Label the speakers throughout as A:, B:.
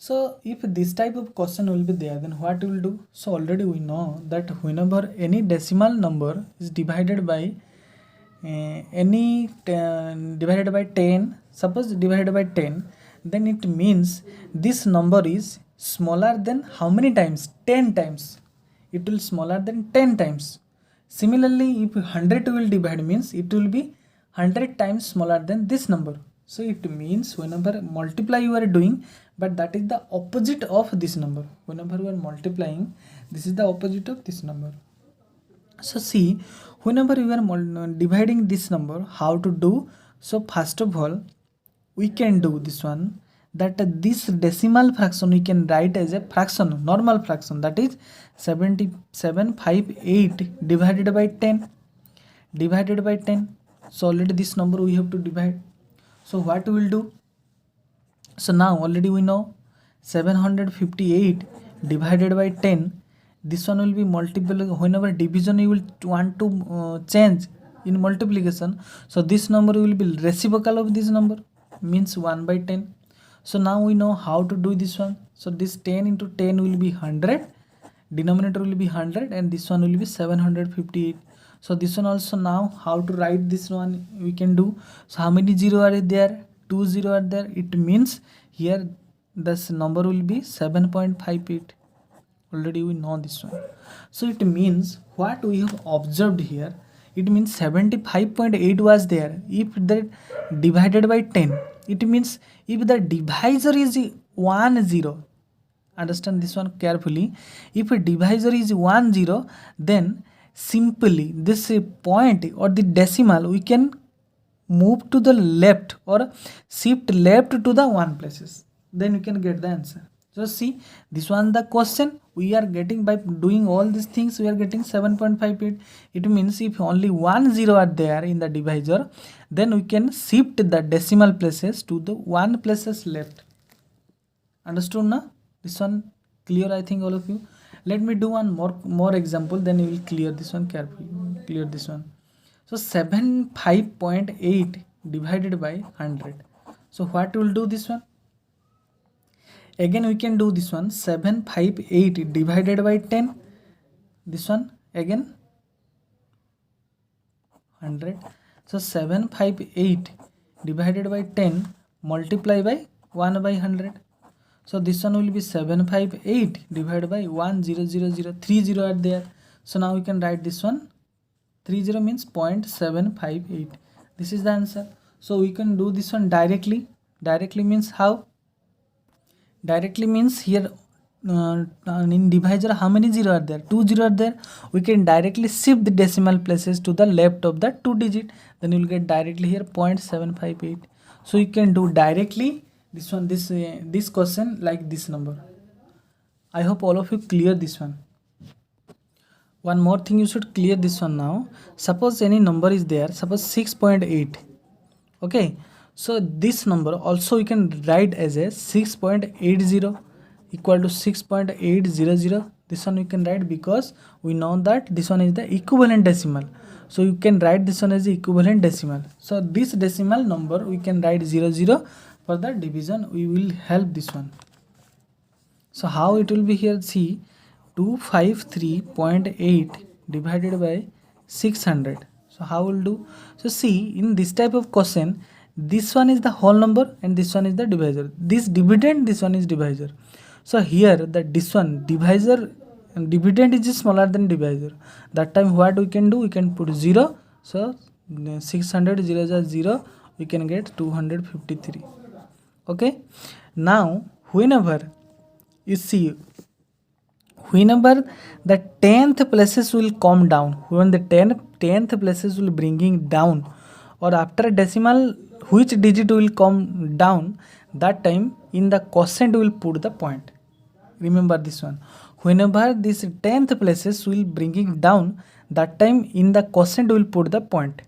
A: So if this type of question will be there, then what we will do? So already we know that whenever any decimal number is divided by divided by 10, suppose divided by 10, then it means this number is smaller than how many times? 10 times. It will smaller than 10 times. Similarly, if 100 will divide, means it will be 100 times smaller than this number. So it means whenever multiply you are doing, but that is the opposite of this number. Whenever you are multiplying, this is the opposite of this number. So see, whenever you are dividing this number, how to do? So first of all, we can do this one, that this decimal fraction we can write as a fraction, normal fraction, that is 7758 divided by 10, divided by 10. So already this number we have to divide. So what we will do? So now already we know 758 divided by 10, this one will be multiple. Whenever division you will want to change in multiplication, so this number will be reciprocal of this number, means 1 by 10. So now we know how to do this one. So this 10 into 10 will be 100, denominator will be 100, and this one will be 758. So this one also, now how to write this one we can do. So how many 0 are there? 2 0 are there. It means here this number will be 7.58. Already we know this one. So it means what we have observed here, it means 75.8 was there. If that divided by 10, it means if the divisor is 1 0, understand this one carefully, if a divisor is 1 0, then simply this point or the decimal we can move to the left or shift left to the 1 places, then you can get the answer. So see, this one the question we are getting by doing all these things, we are getting 7.58. It means if only 1 0 are there in the divisor, then we can shift the decimal places to the 1 places left. Understood na? This one clear, I think, all of you. Let me do one more example, then you will clear this one carefully. Clear this one. So 75.8 divided by 100. So what will do this one? Again we can do this one, 758 divided by 10. This one again 100. So 758 divided by 10 multiply by 1 by 100. So this one will be 758 divided by 1000, 30 are there. So now we can write this one, 30 means 0.758. This is the answer. So we can do this one directly. Directly means how? Directly means here in divisor how many 0 are there? 2 0 are there. We can directly shift the decimal places to the left of the 2 digit. Then you will get directly here 0.758. So you can do directly this one, this question like this number. I hope all of you clear this one. One more thing you should clear this one now. Suppose any number is there, suppose 6.8. Okay, so this number also we can write as a 6.80 equal to 6.800. This one we can write because we know that this one is the equivalent decimal. So you can write this one as the equivalent decimal. So this decimal number we can write 00 for the division. We will help this one. So how it will be here? See, 253.8 divided by 600. So how will do? So see, in this type of question, this one is the whole number and this one is the divisor. This dividend, this one is divisor. So here this one divisor, dividend is smaller than divisor. That time what we can do? We can put 0. So 600 0, we can get 253. Okay. Now whenever you see, whenever the 10th places will come down, when the 10th places will bringing down, or after decimal which digit will come down, that time in the quotient will put the point. Remember this one. Whenever this 10th places will bringing down, that time in the quotient will put the point.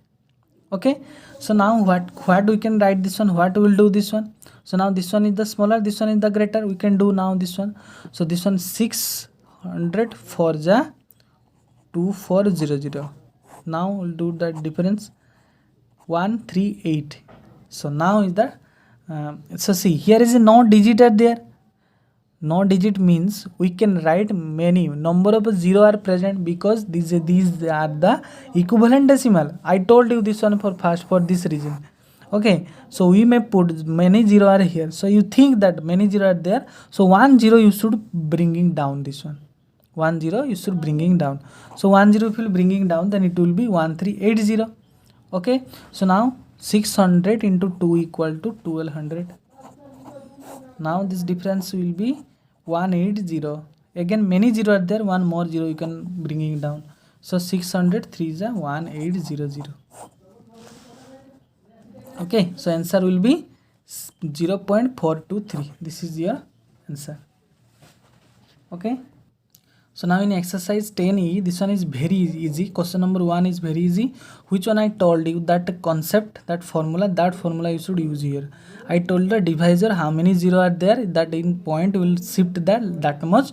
A: Okay. So now what we can write this one? What will do this one? So now this one is the smaller, this one is the greater. We can do now this one. So this one 600 for the 2400. Now we'll do the difference 138. So now is the so see, here is no digit are there. no digit means we can write many number of 0 are present because these are the equivalent decimal. I told you this one for this reason. Okay, so we may put many 0 are here, so you think that many 0 are there, so 1 0 you should bringing down this one, 1 0 you should bringing down. So 1 0 if you bringing down, then it will be 1380. Okay, so now 600 into 2 equal to 1200. Now this difference will be 180. Again many 0 are there, one more 0 you can bringing down. So 600 3 is a 1800. Okay, so answer will be 0.423. This is your answer. Okay, so now in exercise 10e, this one is very easy. Question number 1 is very easy. Which one I told you that concept, that formula you should use here. I told the divisor how many 0 are there, that in point will shift that much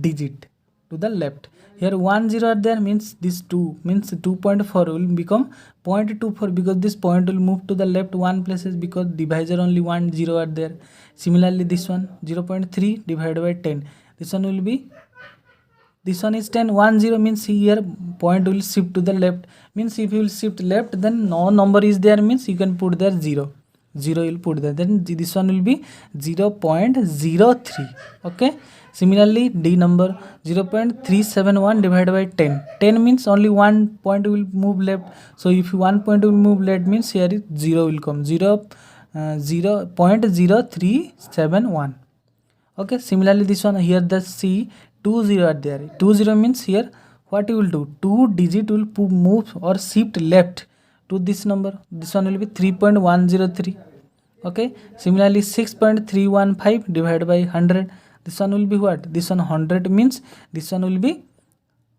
A: digit to the left. Here 1 0 are there, means this 2 means 2.4 will become 0.24 because this point will move to the left one places because divisor only 1 0 are there. Similarly this one 0.3 divided by 10, this one will be, this one is 10, 1 0 means here point will shift to the left, means if you will shift left then no number is there, means you can put there 0 will put there, then this one will be 0.03. okay, similarly D number 0.371 divided by 10 means only one point will move left, so if one point will move left means here is 0 will come, 0.0371. okay, similarly this one here the C 2 0 are there, 2 0 means here what you will do, 2 digit will move or shift left to this number, this one will be 3.103. okay, similarly 6.315 divided by 100, this one will be what, this one 100 means this one will be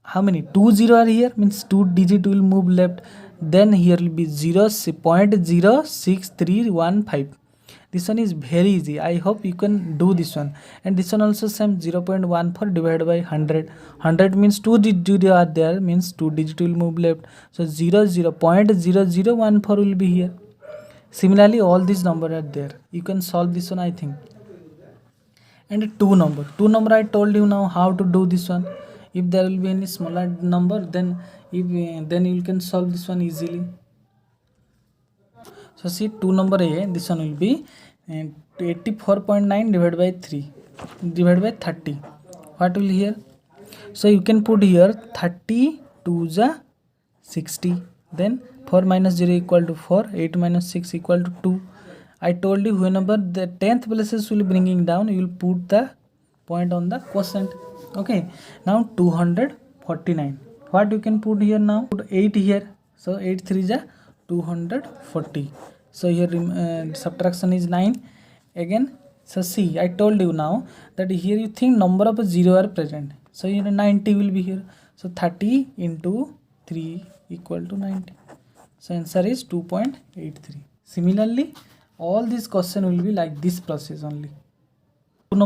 A: how many, 2 0 are here, means 2 digit will move left, then here will be 0.06315. this one is very easy. I hope you can do this one. And this one also same, 0.14 divided by 100 means 2 digit are there, means 2 digit will move left, so 0.0014 will be here. Similarly all these number are there, you can solve this one I think. And 2 number I told you now how to do this one. If there will be any smaller number, then then you can solve this one easily. So see 2 number A, this one will be 84.9 divided by 3 divided by 30. What will here? So you can put here 30 2 is 60. Then 4 minus 0 equal to 4. 8 minus 6 equal to 2. I told you whenever the 10th places will bringing down, you will put the point on the quotient. Okay. Now 249. What you can put here now? Put 8 here. So 8 3 is 240. So here subtraction is 9. Again, so see, I told you now that here you think number of 0 are present. So here 90 will be here. So 30 into 3 equal to 90. So answer is 2.83. Similarly, all this question will be like this process only. 2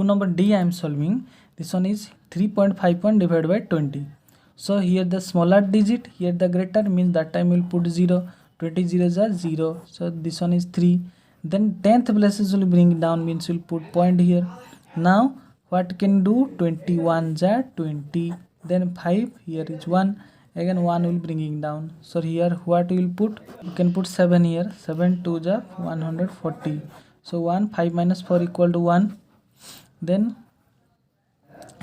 A: number D I am solving. This one is 3.51 divided by 20. So here the smaller digit, here the greater, means that time we'll put 0. 20 0 is 0. So this one is 3. Then 10th places will bring down, means we'll put point here. Now what can do? 21 is 20. Then 5, here is 1. Again 1 will bringing down. So here what will put? You can put 7 here. 7 2 is 140. So 1, 5 minus 4 equal to 1. Then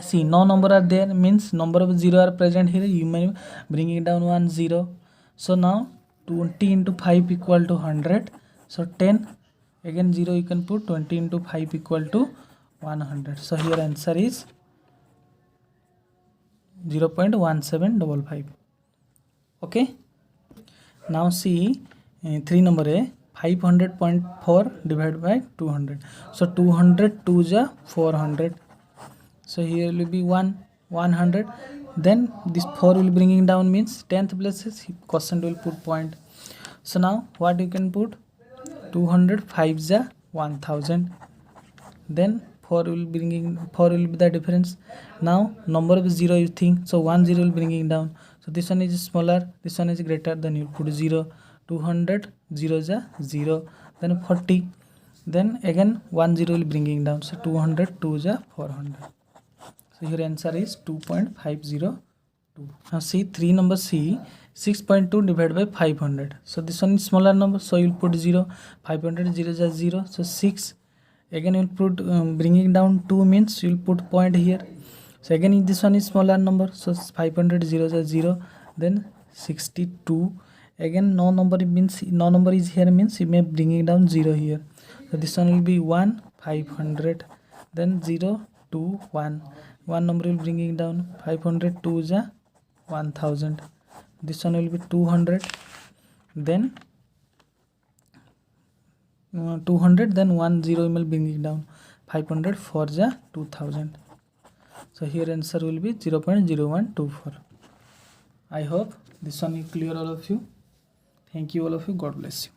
A: see, no number are there, means number of 0 are present here, you may bring it down 1 0. So now 20 into 5 equal to 100. So 10, again 0 you can put, 20 into 5 equal to 100. So here answer is 0.1755. Okay. Now see 3 number A, 500.4 divided by 200. So 200 2 is 400. So here will be 100. Then this 4 will bringing down, means 10th places quotient will put point. So now what you can put? 205 is 1000. Then 4 will be the difference. Now number of 0 you think, so 1 0 will bringing down. So this one is smaller, this one is greater, then you put 0. 200 0 is 0. Then 40. then again 1 0 will bringing down, so 200 2 is 400. So your answer is 2.502. Now see 3 number C, 6.2 divided by 500. So this one is smaller number, so you will put 0. 500 0 is 0, so 6. Again you will put bringing down 2 means you will put point here. So again this one is smaller number, so 500 0 is 0, then 62. Again no number means no number is here means you may bringing down 0 here. So this one will be 1 500, then 0 2 1. One number will bringing down, 500 2 is 1000. This one will be 200, then 200, then 1 0 will bringing down, 500 4 is 2000. So here answer will be 0.0124. I hope this one is clear all of you. Thank you all of you. God bless you.